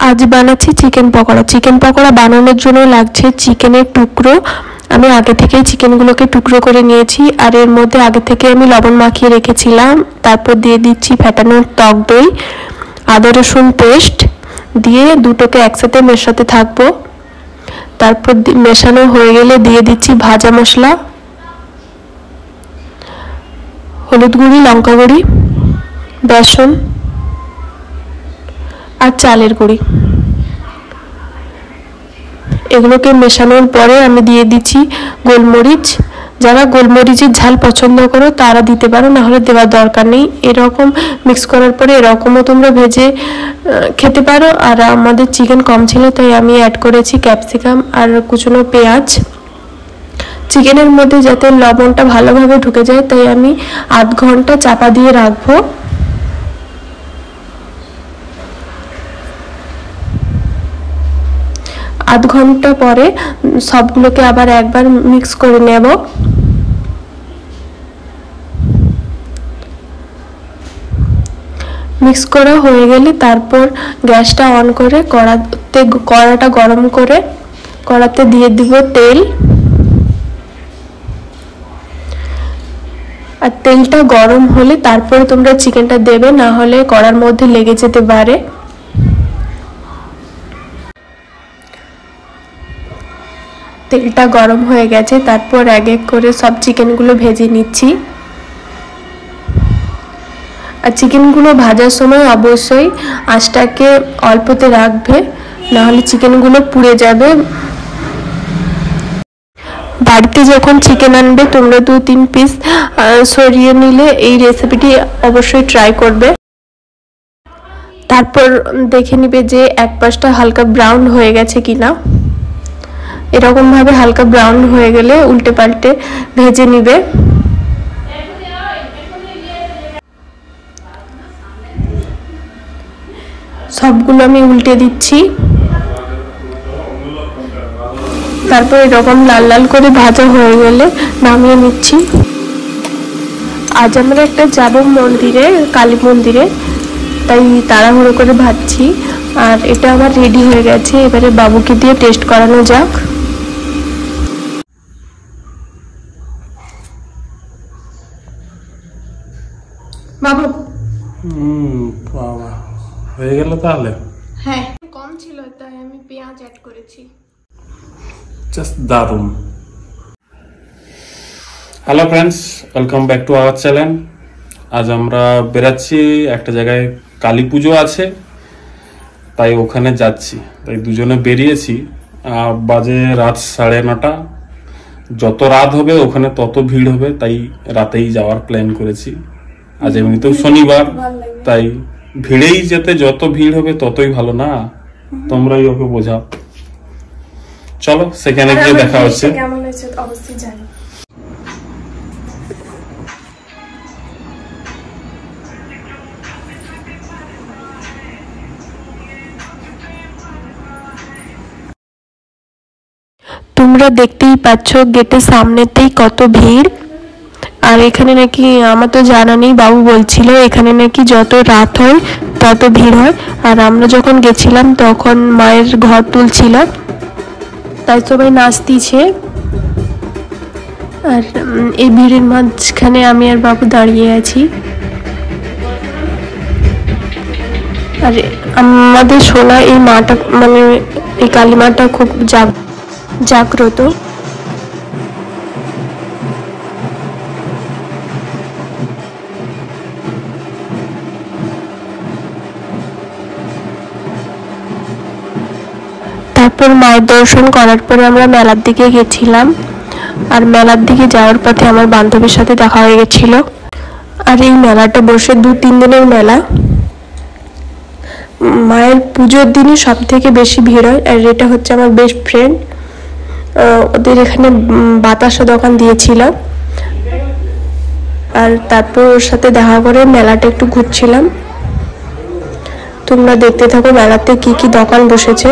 আজ বানাচ্ছি chicken pakora. Chicken pakora বানানোর জন্য লাগছে চিকেনের টুকরো। আমি আগে থেকেই চিকেনগুলোকে টুকরো করে নিয়েছি, আর এর মধ্যে আগে থেকে আমি লবণ মাখিয়ে রেখেছিলাম। তারপর দিয়ে দিচ্ছি ফেটানো টক দই, আদা রসুন পেস্ট দিয়ে দুটোকে একসাথে মেশাতে থাকবো। তারপর মেশানো হয়ে গেলে দিয়ে দিচ্ছি ভাজা মশলা, হলুদ গুঁড়ি, লঙ্কা গুঁড়ি, বেসন আর চালের গুঁড়ি। এগুলোকে মেশানোর পরে আমি দিয়ে দিচ্ছি গোলমরিচ। যারা গোলমরিচের ঝাল পছন্দ করো তারা দিতে পারো, না হলে দেওয়ার দরকার নেই। এরকম মিক্স করার পরে এরকমও তোমরা ভেজে খেতে পারো। আর আমাদের চিকেন কম ছিল তাই আমি অ্যাড করেছি ক্যাপসিকাম আর কুচনো পেঁয়াজ। চিকেনের মধ্যে যাতে লবণটা ভালোভাবে ঢুকে যায় তাই আমি আধ ঘন্টা চাপা দিয়ে রাখবো। আধ ঘন্টা পরে সবগুলোকে আবার একবার মিক্স করে নেব। মিক্স করা হয়ে গেলে তারপর গ্যাসটা অন করে কড়াটা গরম করে কড়াতে দিয়ে দিব তেল। আর তেলটা গরম হলে তারপরে তোমরা চিকেনটা দেবে, না হলে কড়ার মধ্যে লেগে যেতে পারে। তেলটা গরম হয়ে গেছে, তারপর এক এক করে সব চিকেনগুলো ভেজে নিচ্ছি। আর চিকেনগুলো ভাজার সময় অবশ্যই আঁচটাকে অল্পতে রাখবে, না হলে চিকেনগুলো পুড়ে যাবে। বাড়িতে যখন চিকেন আনবে তোমরা 2-3 পিস সরিয়ে নিলে এই রেসিপিটি অবশ্যই ট্রাই করবে। তারপর দেখে নিবে যে এক পাশটা হালকা ব্রাউন হয়ে গেছে কিনা। এরকম ভাবে হালকা ব্রাউন হয়ে গেলে উল্টে পাল্টে ভেজে নিবে। সবগুলো আমি উল্টে দিচ্ছি। তারপর এরকম লাল লাল করে ভাজা হয়ে গেলে নামিয়ে নিচ্ছি। আজ আমরা একটা যাব মন্দিরে, কালী মন্দিরে, তাই তাড়াহুড়ো করে ভাজছি। আর এটা আমার রেডি হয়ে গেছে, এবারে বাবুকে দিয়ে টেস্ট করানো যাক। বাবু বাবা হয়ে গেল তাহলে। হ্যাঁ, কম ছিল তাই আমি পেঁয়াজ অ্যাড করেছি। জাস্ট দারুণ। Hello friends, welcome back to our channel. আজ আমরা বেরাচ্ছি, একটা জায়গায় কালী পুজো আছে তাই ওখানে যাচ্ছি। তাই দুজনে বেরিয়েছি। বাজে রাত 9:30। যত রাত হবে ওখানে তত ভিড় হবে, তাই রাতেই যাওয়ার প্ল্যান করেছি। আজ এমনিতেও শনিবার, তাই ভিড়েই যেতে, যত ভিড় হবে ততই ভালো না? তোমরাই ওকে বোঝাও। চলো সেখানে গিয়ে দেখা হচ্ছে। কেমন হয়েছে অবশ্যই জানি। তোমরা দেখতেই পাচ্ছ গেটের সামনেতেই কত ভিড়। আর এখানে নাকি, আমার তো জানা নেই, বাবু বলছিল এখানে নাকি যত রাত হয় তত ভিড় হয়। আর আমরা যখন গেছিলাম তখন মায়ের ঘর তুলছিল, তাই সবাই নাচতিছে। আর এই ভিড়ের মাঝখানে আমি আর বাবু দাঁড়িয়ে আছি। আর আমাদের শোনা এই মাটা, মানে এই কালী মাটা খুব জাগ্রত। তারপর মায়ের দর্শন করার পরে আমরা মেলার দিকে গেছিলাম। আর মেলার দিকে যাওয়ার পথে আমার বান্ধবীর সাথে দেখা হয়ে গেছিল। আর এই মেলাটা বসে 2-3 দিনের মেলা। মায়ের পুজোর দিনই সব থেকে বেশি ভিড় হয়। আর এটা হচ্ছে আমার বেস্ট ফ্রেন্ড, ওদের এখানে বাতাসা দোকান দিয়েছিল। আর তারপর ওর সাথে দেখা করে মেলাটা একটু ঘুরছিলাম। তোমরা দেখতে থাকো মেলাতে কি কি দোকান বসেছে।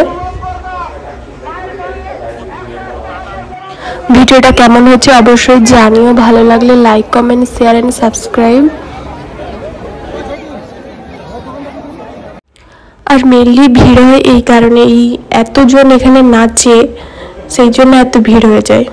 ভিডিওটা কেমন হয়েছে অবশ্যই জানিও। ভালো লাগলে like, comment, share and subscribe. আর আর মেনলি ভিড় হয় এই কারণে, এই এতজন এখানে নাচে সেই জন্য এত ভিড় হয়ে যায়।